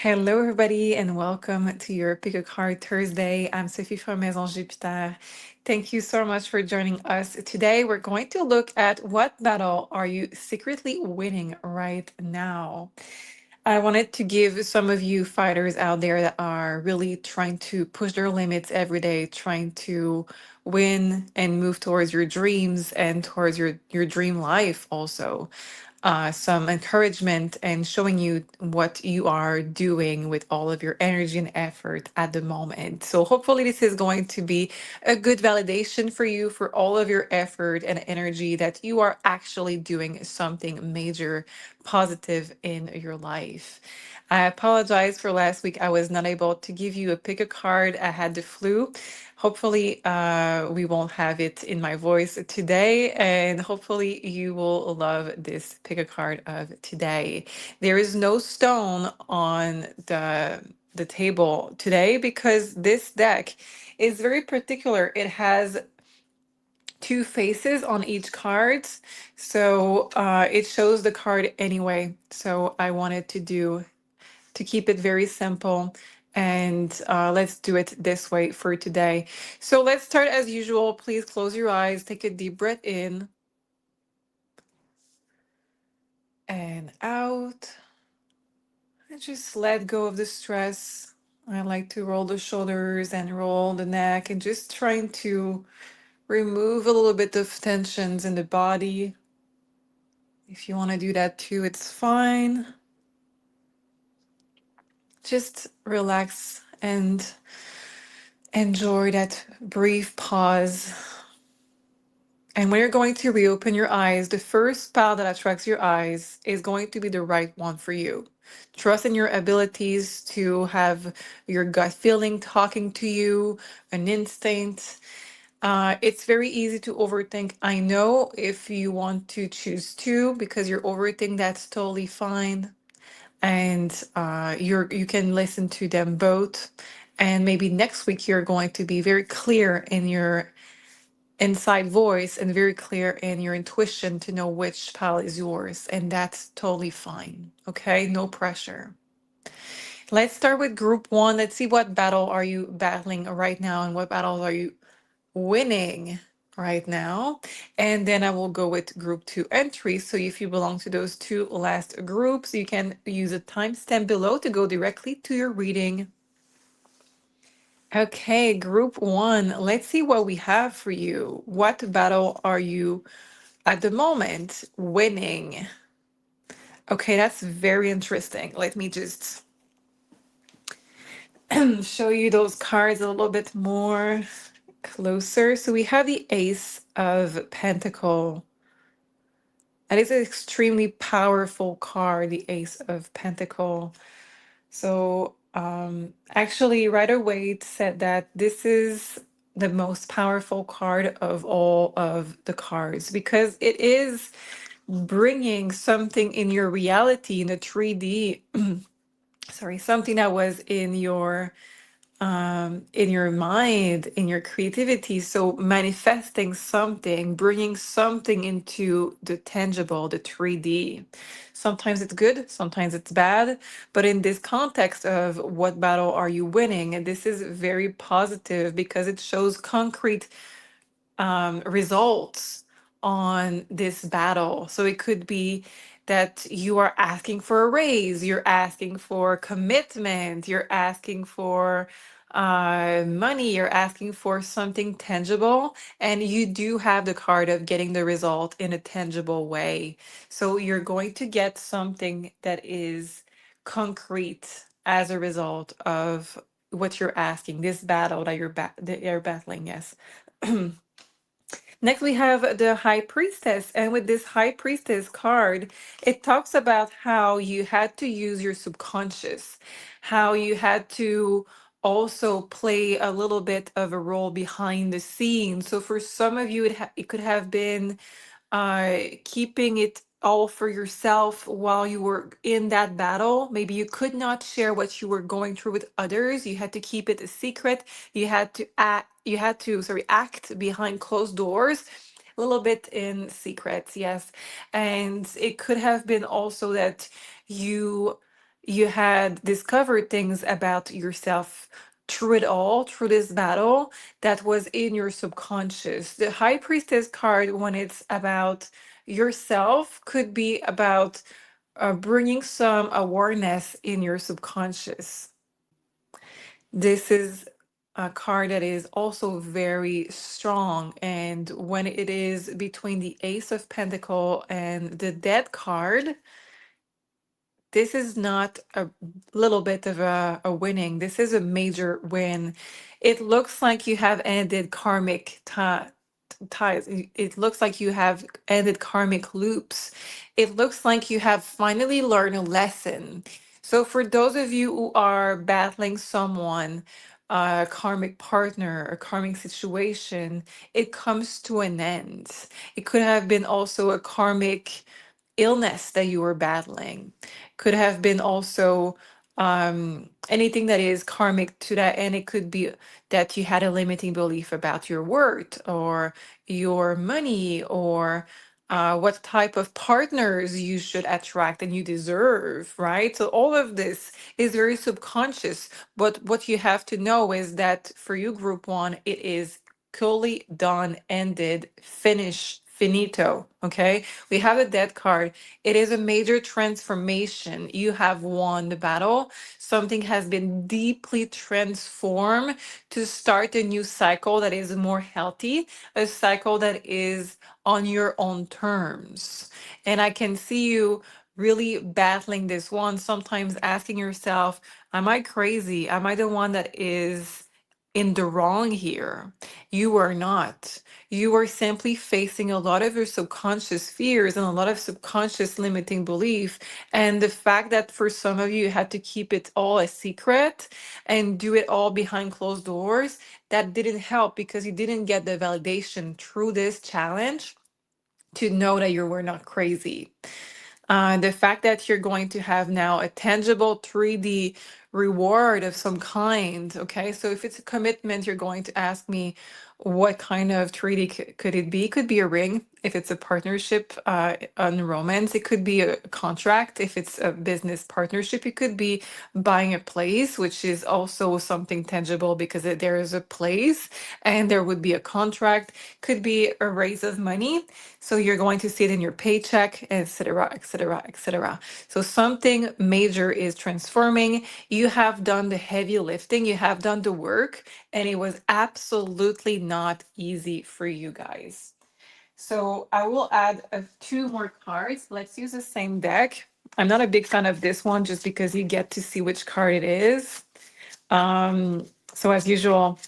Hello, everybody, and welcome to your Pick a Card Thursday. I'm Sophie from Maison Jupiter. Thank you so much for joining us. Today, we're going to look at what battle are you secretly winning right now. I wanted to give some of you fighters out there that are really trying to push their limits every day, trying to win and move towards your dreams and towards your dream life also some encouragement and showing you what you are doing with all of your energy and effort at the moment. So, hopefully, this is going to be a good validation for you for all of your effort and energy that you are actually doing something major positive in your life. I apologize for last week. I was not able to give you a pick a card. I had the flu. Hopefully, we won't have it in my voice today, and hopefully, you will love this pick a card of today. There is no stone on the table today because this deck is very particular. It has two faces on each card, so it shows the card anyway. So I wanted to keep it very simple. And let's do it this way for today. So let's start as usual. Please close your eyes, take a deep breath in and out, and just let go of the stress. I like to roll the shoulders and roll the neck and just trying to remove a little bit of tensions in the body. If you want to do that too, it's fine. Just relax and enjoy that brief pause. And when you're going to reopen your eyes, the first spell that attracts your eyes is going to be the right one for you. Trust in your abilities to have your gut feeling talking to you, an instinct. It's very easy to overthink. I know if you want to choose two because you're overthinking, that's totally fine. And you can listen to them both. And maybe next week you're going to be very clear in your inside voice and very clear in your intuition to know which pal is yours. And that's totally fine. Okay, no pressure. Let's start with group one. Let's see what battle are you battling right now and what battles are you winning right now. And then I will go with group two entry. So if you belong to those two last groups, you can use a timestamp below to go directly to your reading. Okay, group one, let's see what we have for you. What battle are you at the moment winning? Okay, that's very interesting. Let me just show you those cards a little bit more closer. So we have the Ace of Pentacle. That is an extremely powerful card, the Ace of Pentacle. So actually, right away, it said that this is the most powerful card of all of the cards because it is bringing something in your reality in a 3D, sorry, something that was in your mind, in your creativity. So manifesting something, bringing something into the tangible, the 3D. Sometimes it's good, sometimes it's bad. But in this context of what battle are you winning, and this is very positive because it shows concrete results on this battle. So it could be that you are asking for a raise, you're asking for commitment, you're asking for money, you're asking for something tangible, and you do have the card of getting the result in a tangible way. So you're going to get something that is concrete as a result of what you're asking, this battle that you're battling, yes. Next, we have the High Priestess. And with this High Priestess card, it talks about how you had to use your subconscious, how you had to also play a little bit of a role behind the scenes. So for some of you, it could have been keeping it all for yourself while you were in that battle. Maybe you could not share what you were going through with others. You had to keep it a secret. Sorry, act behind closed doors, a little bit in secret, yes. And it could have been also that you you had discovered things about yourself through it all, through this battle that was in your subconscious. The High Priestess card, when it's about yourself, could be about bringing some awareness in your subconscious. This is a card that is also very strong. And when it is between the Ace of Pentacle and the Dead card, this is not a little bit of a winning. This is a major win. It looks like you have ended karmic ties. It looks like you have ended karmic loops. It looks like you have finally learned a lesson. So, for those of you who are battling someone, a karmic partner, a karmic situation, it comes to an end. It could have been also a karmic illness that you were battling, could have been also anything that is karmic to that. And it could be that you had a limiting belief about your worth or your money or what type of partners you should attract and you deserve, right? So all of this is very subconscious. But what you have to know is that for you, group one, it is fully done, ended, finished, finito. Okay. We have a dead card. It is a major transformation. You have won the battle. Something has been deeply transformed to start a new cycle that is more healthy, a cycle that is on your own terms. And I can see you really battling this one, sometimes asking yourself, am I crazy? Am I the one that is in the wrong here? You are not. You are simply facing a lot of your subconscious fears and a lot of subconscious limiting belief. And the fact that for some of you, you had to keep it all a secret and do it all behind closed doors, that didn't help because you didn't get the validation through this challenge to know that you were not crazy. The fact that you're going to have now a tangible 3D reward of some kind. Okay, so if it's a commitment, you're going to ask me what kind of 3D could it be? It could be a ring if it's a partnership on romance. It could be a contract if it's a business partnership. It could be buying a place, which is also something tangible because there is a place and there would be a contract. Could be a raise of money. So you're going to see it in your paycheck, etc., etc., etc. So something major is transforming. You have done the heavy lifting, you have done the work, and it was absolutely not easy for you guys. So I will add two more cards. Let's use the same deck. I'm not a big fan of this one just because you get to see which card it is. So as usual,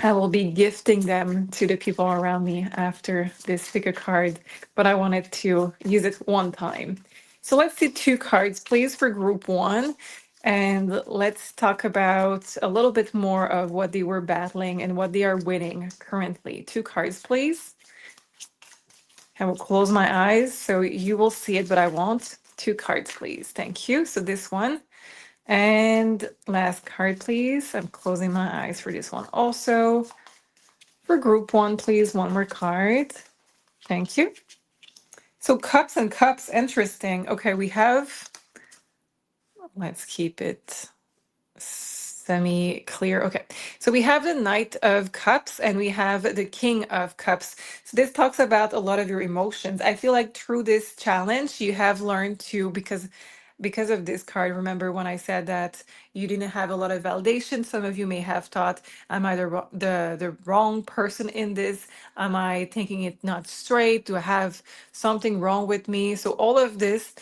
I will be gifting them to the people around me after this pick a card, but I wanted to use it one time. So let's see two cards, please, for group one. And let's talk about a little bit more of what they were battling and what they are winning currently. Two cards, please. I will close my eyes so you will see it, but I won't. Two cards, please. Thank you. So this one. And last card, please. I'm closing my eyes for this one also. For group one, please, one more card. Thank you. So cups and cups, interesting. Okay, we have, let's keep it semi-clear. Okay, so we have the Knight of Cups and we have the King of Cups. So this talks about a lot of your emotions. I feel like through this challenge, you have learned to, because of this card, remember when I said that you didn't have a lot of validation, some of you may have thought, am I the wrong person in this? Am I thinking it not straight? Do I have something wrong with me? So all of this,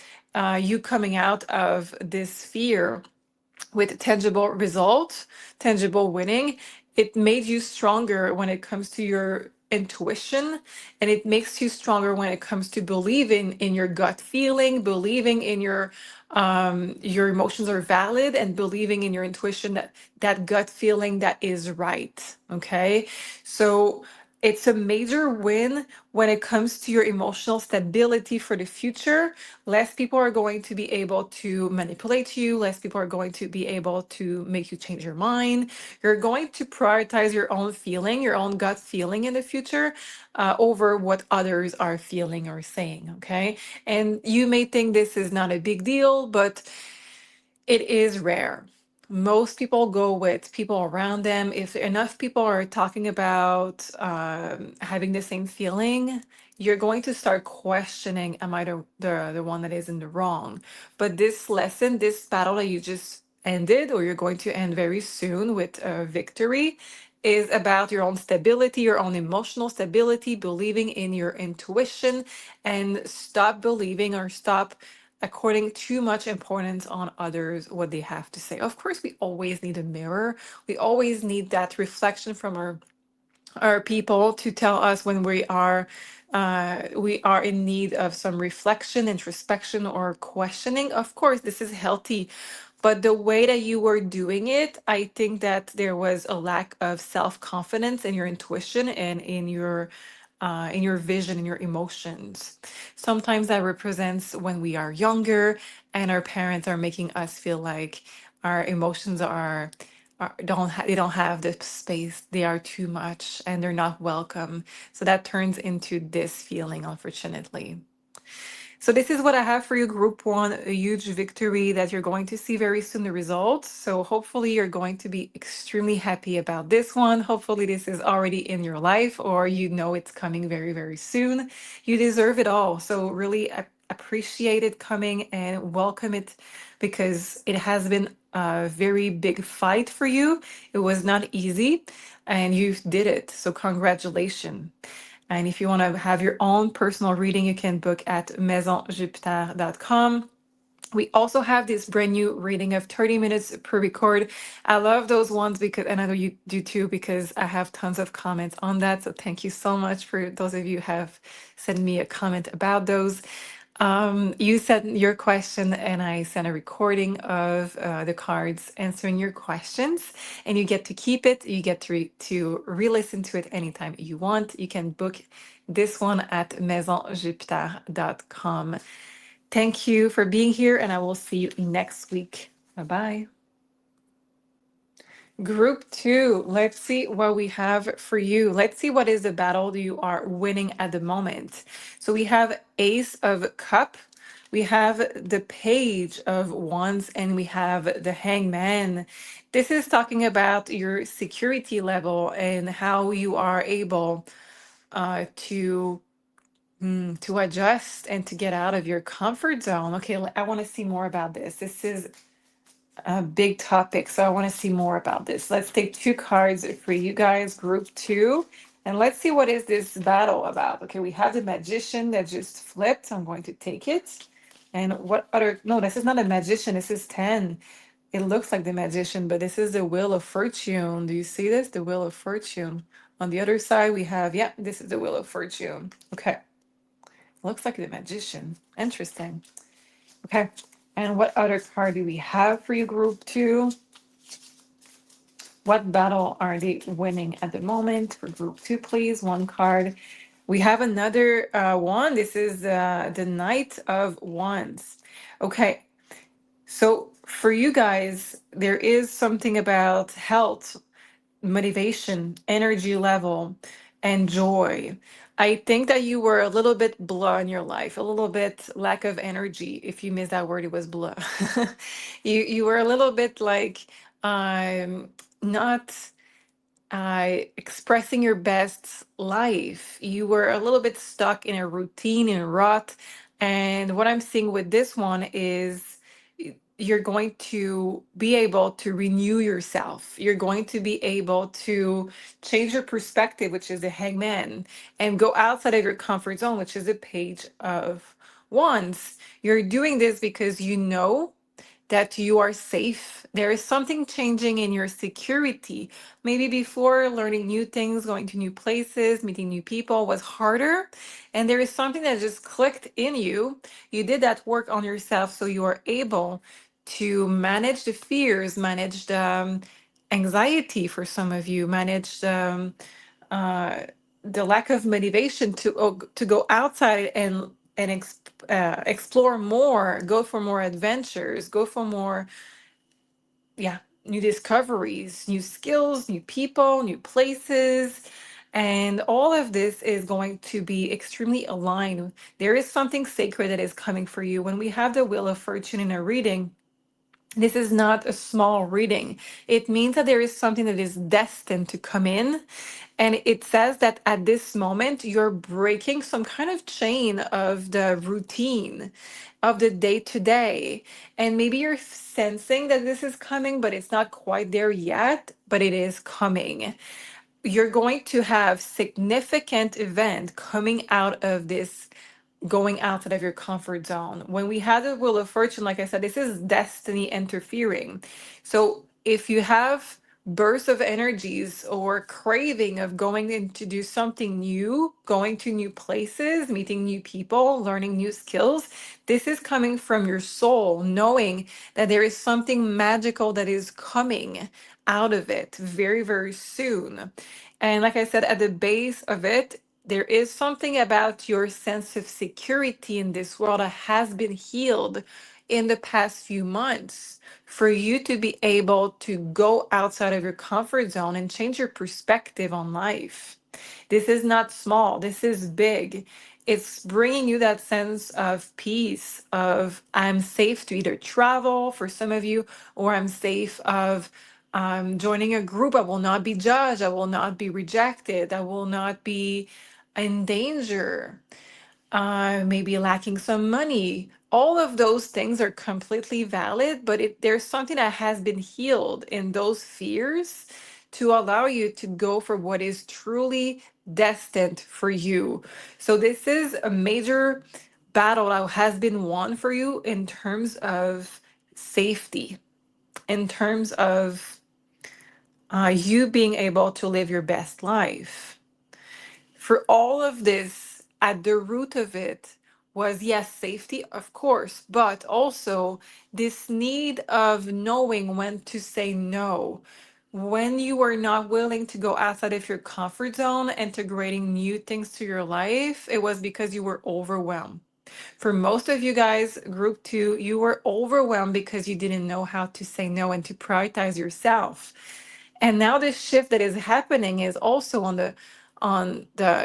you coming out of this fear with tangible results, tangible winning, it made you stronger when it comes to your intuition, and it makes you stronger when it comes to believing in your gut feeling, believing in your emotions are valid, and believing in your intuition that that gut feeling that is right. Okay, so it's a major win when it comes to your emotional stability for the future. Less people are going to be able to manipulate you. Less people are going to be able to make you change your mind. You're going to prioritize your own feeling, your own gut feeling in the future over what others are feeling or saying. Okay. And you may think this is not a big deal, but It is rare. Most people go with people around them. If enough people are talking about having the same feeling, you're going to start questioning, am I the one that is in the wrong? But this lesson, this battle that you just ended, or you're going to end very soon with a victory, is about your own stability, your own emotional stability, believing in your intuition, and stop believing or stop according too much importance on others, what they have to say. Of course, we always need a mirror. We always need that reflection from our people to tell us when we are in need of some reflection, introspection, or questioning. Of course, this is healthy, but the way that you were doing it, I think that there was a lack of self-confidence in your intuition and in your vision and your emotions. Sometimes that represents when we are younger and our parents are making us feel like our emotions they don't have the space. They are too much and they're not welcome. So that turns into this feeling, unfortunately. So this is what I have for you, Group One, a huge victory that you're going to see very soon the results. So hopefully you're going to be extremely happy about this one. Hopefully this is already in your life or you know it's coming very, very soon. You deserve it all. So really appreciate it coming and welcome it because it has been a very big fight for you. It was not easy and you did it. So congratulations. And if you want to have your own personal reading, you can book at maisonjupiter.com. We also have this brand new reading of 30 minutes per record. I love those ones because, and I know you do too, because I have tons of comments on that. So thank you so much for those of you who have sent me a comment about those. You sent your question, and I sent a recording of the cards answering your questions, and you get to keep it. You get to re-listen to it anytime you want. You can book this one at maisonjupiter.com. Thank you for being here, and I will see you next week. Bye bye. Group two, let's see what we have for you. Let's see what is the battle you are winning at the moment. So we have Ace of Cup, we have the Page of Wands, and we have the Hangman. This is talking about your security level and how you are able to to adjust and to get out of your comfort zone. Okay, I want to see more about this. This is a big topic, so I want to see more about this. Let's take two cards for you guys, group two, and let's see what is this battle about. Okay, we have the Magician that just flipped. I'm going to take it. And what other, no, this is not a Magician, this is 10. It looks like the Magician, but this is the Wheel of Fortune. Do you see this? The Wheel of Fortune. On the other side, we have, yeah, this is the Wheel of Fortune. Okay, looks like the Magician. Interesting. Okay. And what other card do we have for you, group two? What battle are they winning at the moment for group two, please? One card. We have another one. This is the Knight of Wands. Okay. So for you guys, there is something about health, motivation, energy level, and joy. I think that you were a little bit blah in your life, a little bit lack of energy. If you missed that word, it was blah. You were a little bit like not expressing your best life. You were a little bit stuck in a routine and rut. And what I'm seeing with this one is you're going to be able to renew yourself. You're going to be able to change your perspective, which is the hangman, and go outside of your comfort zone, which is a page of wands. You're doing this because you know that you are safe. There is something changing in your security. Maybe before learning new things, going to new places, meeting new people was harder. And there is something that just clicked in you. You did that work on yourself so you are able to manage the fears, manage the anxiety for some of you, manage uh, the lack of motivation to go outside and explore more, go for more adventures, go for more, yeah, new discoveries, new skills, new people, new places. And all of this is going to be extremely aligned. There is something sacred that is coming for you. When we have the Wheel of Fortune in a reading, This is not a small reading. It means that there is something that is destined to come in. And it says that at this moment, you're breaking some kind of chain of the routine of the day to day. And maybe you're sensing that this is coming, but it's not quite there yet, but it is coming. You're going to have significant event coming out of this, going outside of your comfort zone. When we had the Wheel of Fortune, like I said, this is destiny interfering. So if you have bursts of energies or craving of going in to do something new, going to new places, meeting new people, learning new skills, this is coming from your soul, knowing that there is something magical that is coming out of it very, very soon. And like I said, at the base of it, there is something about your sense of security in this world that has been healed in the past few months for you to be able to go outside of your comfort zone and change your perspective on life. This is not small, this is big. It's bringing you that sense of peace, of I'm safe to either travel for some of you, or I'm safe of joining a group. I will not be judged. I will not be rejected. I will not be in danger, maybe lacking some money. All of those things are completely valid, but there's something that has been healed in those fears to allow you to go for what is truly destined for you. So, this is a major battle that has been won for you in terms of safety, in terms of you being able to live your best life. For all of this, at the root of it was, yes, safety, of course, but also this need of knowing when to say no. When you are not willing to go outside of your comfort zone, integrating new things to your life, it was because you were overwhelmed. For most of you guys, group two, you were overwhelmed because you didn't know how to say no and to prioritize yourself. And now this shift that is happening is also on the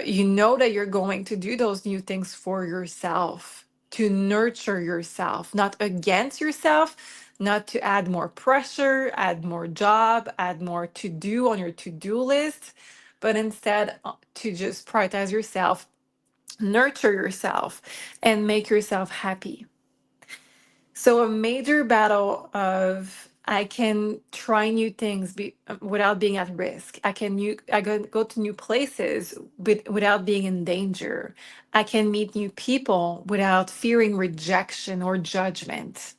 you know that you're going to do those new things for yourself, to nurture yourself, not against yourself, not to add more pressure, add more job, add more to do on your to-do list, but instead to just prioritize yourself, nurture yourself, and make yourself happy. So a major battle of I can try new things without being at risk. I can go to new places without being in danger. I can meet new people without fearing rejection or judgment.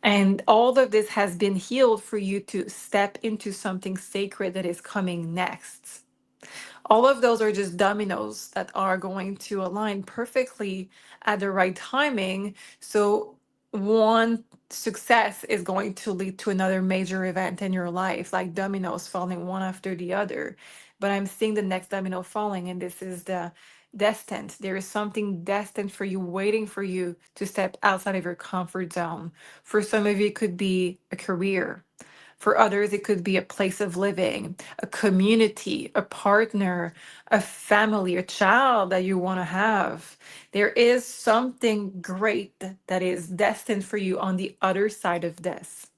And all of this has been healed for you to step into something sacred that is coming next. All of those are just dominoes that are going to align perfectly at the right timing. So, one success is going to lead to another major event in your life, like dominoes falling one after the other. But I'm seeing the next domino falling, and this is the destined. There is something destined for you, waiting for you to step outside of your comfort zone. For some of you, it could be a career. For others, it could be a place of living, a community, a partner, a family, a child that you want to have. There is something great that is destined for you on the other side of this.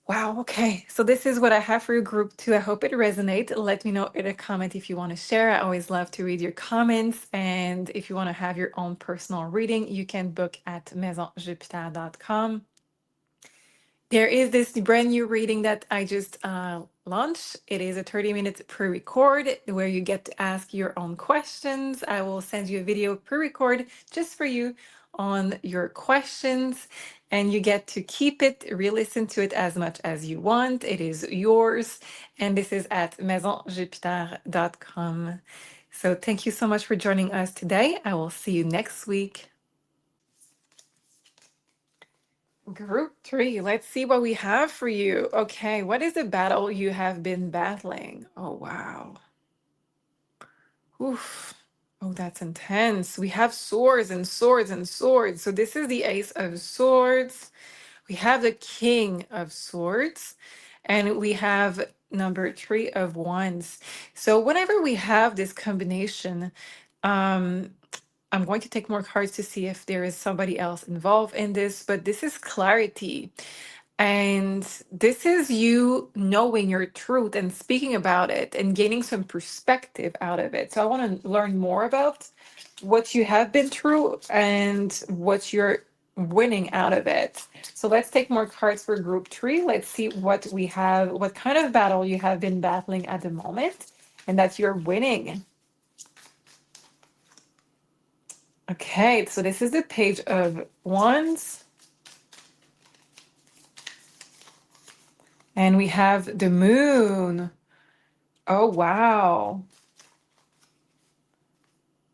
Wow, okay. So this is what I have for your group two. I hope it resonates. Let me know in a comment if you want to share. I always love to read your comments. And if you want to have your own personal reading, you can book at maisonjupiter.com. There is this brand new reading that I just launched. It is a 30-minute pre-record where you get to ask your own questions. I will send you a video pre-record just for you on your questions, and you get to keep it, re-listen to it as much as you want. It is yours, and this is at maisonjupiter.com. So thank you so much for joining us today. I will see you next week. Group three, let's see what we have for you. Okay, what is the battle you have been battling? Oh, wow. Oof. Oh, that's intense. We have swords and swords and swords. So this is the Ace of Swords. We have the King of Swords, and we have number three of Wands. So whenever we have this combination, um, I'm going to take more cards to see if there is somebody else involved in this, but this is clarity. And this is you knowing your truth and speaking about it and gaining some perspective out of it. So I want to learn more about what you have been through and what you're winning out of it. So let's take more cards for group three. Let's see what we have, what kind of battle you have been battling at the moment and that you're winning. Okay, so this is the Page of Wands. And we have the Moon. Oh, wow.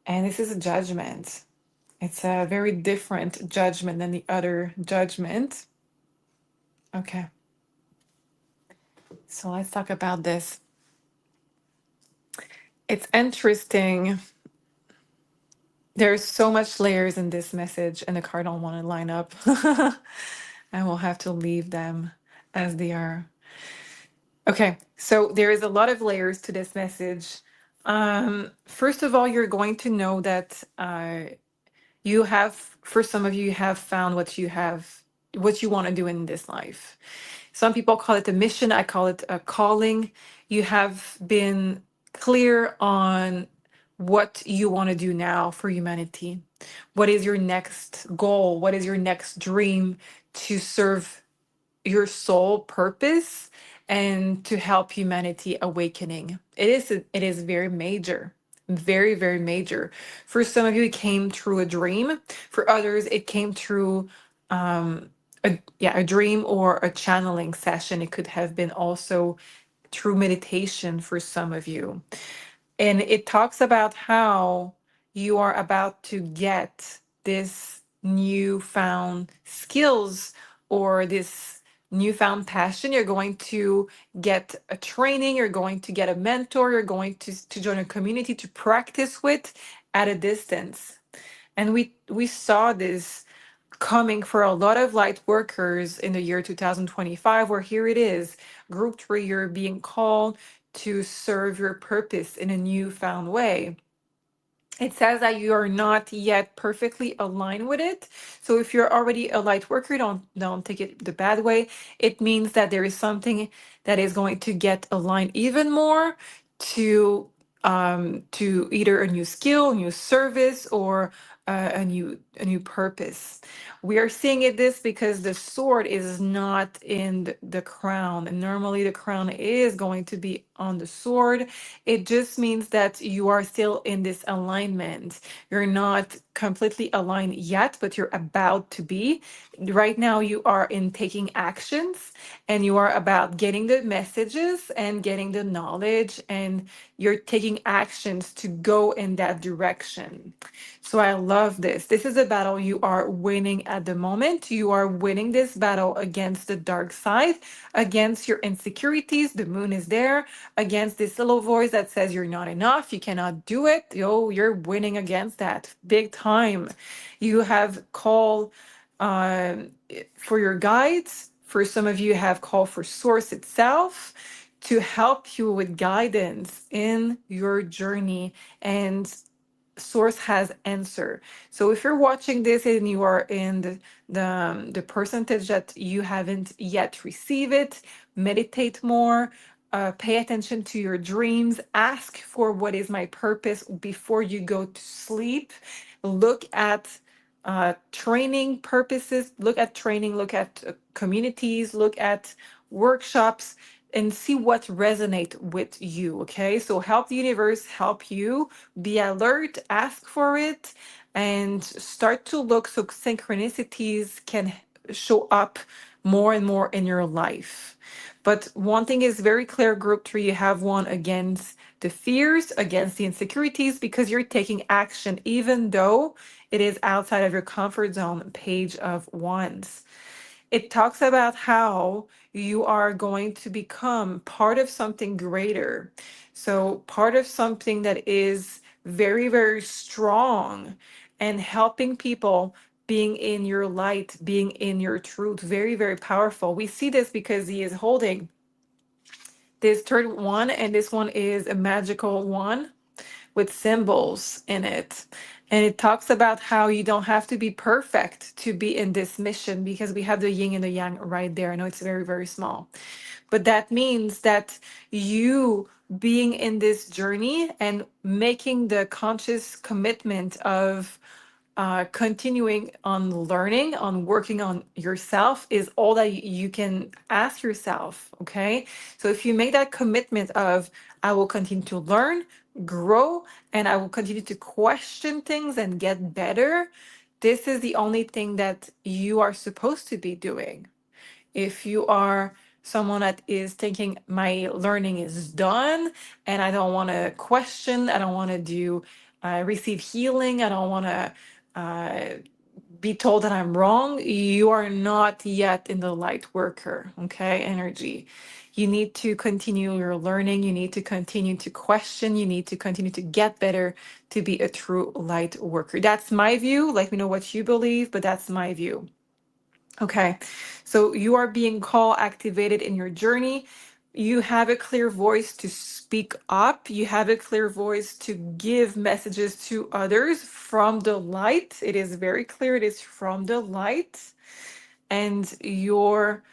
And this is a judgment. It's a very different judgment than the other judgment. Okay, so let's talk about this. It's interesting. There's so much layers in this message, and the card don't want to line up. I will have to leave them as they are. Okay, so there is a lot of layers to this message. First of all, you're going to know that you have, for some of you, you have found what you want to do in this life. Some people call it a mission. I call it a calling. You have been clear on what you want to do now for humanity. What is your next goal? What is your next dream to serve your soul purpose and to help humanity awakening? It is very major. Very, very major. For some of you, it came through a dream. For others, it came through a dream or a channeling session. It could have been also through meditation for some of you. And it talks about how you are about to get this newfound skills or this newfound passion. You're going to get a training, you're going to get a mentor, you're going to join a community to practice with at a distance. And we saw this coming for a lot of light workers in the year 2025, where here it is, group three, you're being called to serve your purpose in a newfound way. It says that you are not yet perfectly aligned with it. So if you're already a light worker, don't take it the bad way. It means that there is something that is going to get aligned even more to either a new skill, a new service, or a new purpose. We are seeing it this because the sword is not in the crown, and normally the crown is going to be on the sword. It just means that you are still in this alignment. You're not completely aligned yet, but you're about to be. Right now, you are in taking actions and you are about getting the messages and getting the knowledge, and you're taking actions to go in that direction. So I love this. This is a battle you are winning at the moment. You are winning this battle against the dark side, against your insecurities. The moon is there, against this little voice that says you're not enough, you cannot do it. Yo, you're winning against that big time. You have called for your guides. For some of you, have called for Source itself to help you with guidance in your journey, and Source has answer. So if you're watching this and you are in the percentage that you haven't yet received it, meditate more, pay attention to your dreams, ask for what is my purpose before you go to sleep. Look at training purposes, look at training, look at communities, look at workshops, and see what resonate with you. Okay, so help the universe help you. Be alert, ask for it, and start to look so synchronicities can show up more and more in your life. But one thing is very clear, group three, you have one against the fears, against the insecurities, because you're taking action, even though it is outside of your comfort zone. Page of Wands. It talks about how you are going to become part of something greater. So, part of something that is very, very strong and helping people, being in your light, being in your truth. Very, very powerful. We see this because he is holding this third one, and this one is a magical one with symbols in it. And it talks about how you don't have to be perfect to be in this mission, because we have the yin and the yang right there. I know it's very, very small, but that means that you being in this journey and making the conscious commitment of continuing on learning, on working on yourself is all that you can ask yourself. Okay. So if you make that commitment of, I will continue to learn, grow, and I will continue to question things and get better, this is the only thing that you are supposed to be doing. If you are someone that is thinking, my learning is done and I don't want to question, I don't want to do receive healing, I don't want to uh, be told that I'm wrong, you are not yet in the light worker, okay, energy. You need to continue your learning, you need to continue to question, you need to continue to get better to be a true light worker. That's my view. Let me know what you believe, but that's my view. Okay, so you are being call activated in your journey. You have a clear voice to speak up. You have a clear voice to give messages to others from the light. It is very clear, it is from the light. And your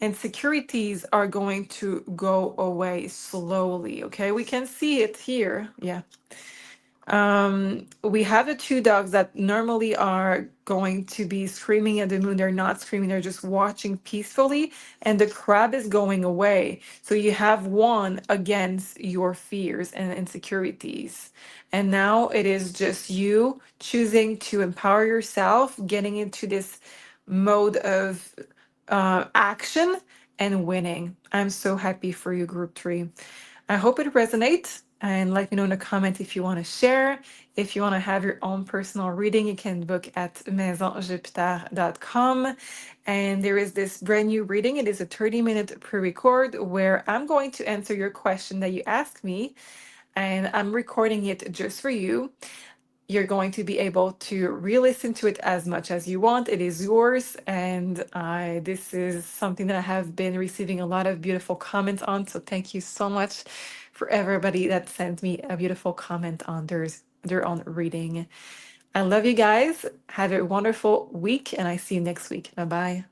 insecurities are going to go away slowly. Okay, we can see it here. Yeah, we have the two dogs that normally are going to be screaming at the moon. They're not screaming, they're just watching peacefully, and the crab is going away. So you have won against your fears and insecurities. And now it is just you choosing to empower yourself, getting into this mode of action and winning. I'm so happy for you, Group 3. I hope it resonates, and let me know in the comment if you want to share. If you want to have your own personal reading, you can book at maisonjupiter.com. And there is this brand new reading. It is a 30-minute pre-record where I'm going to answer your question that you asked me, and I'm recording it just for you. You're going to be able to re-listen to it as much as you want. It is yours, and this is something that I have been receiving a lot of beautiful comments on. So thank you so much for everybody that sent me a beautiful comment on their own reading. I love you guys. Have a wonderful week, and I see you next week. Bye bye.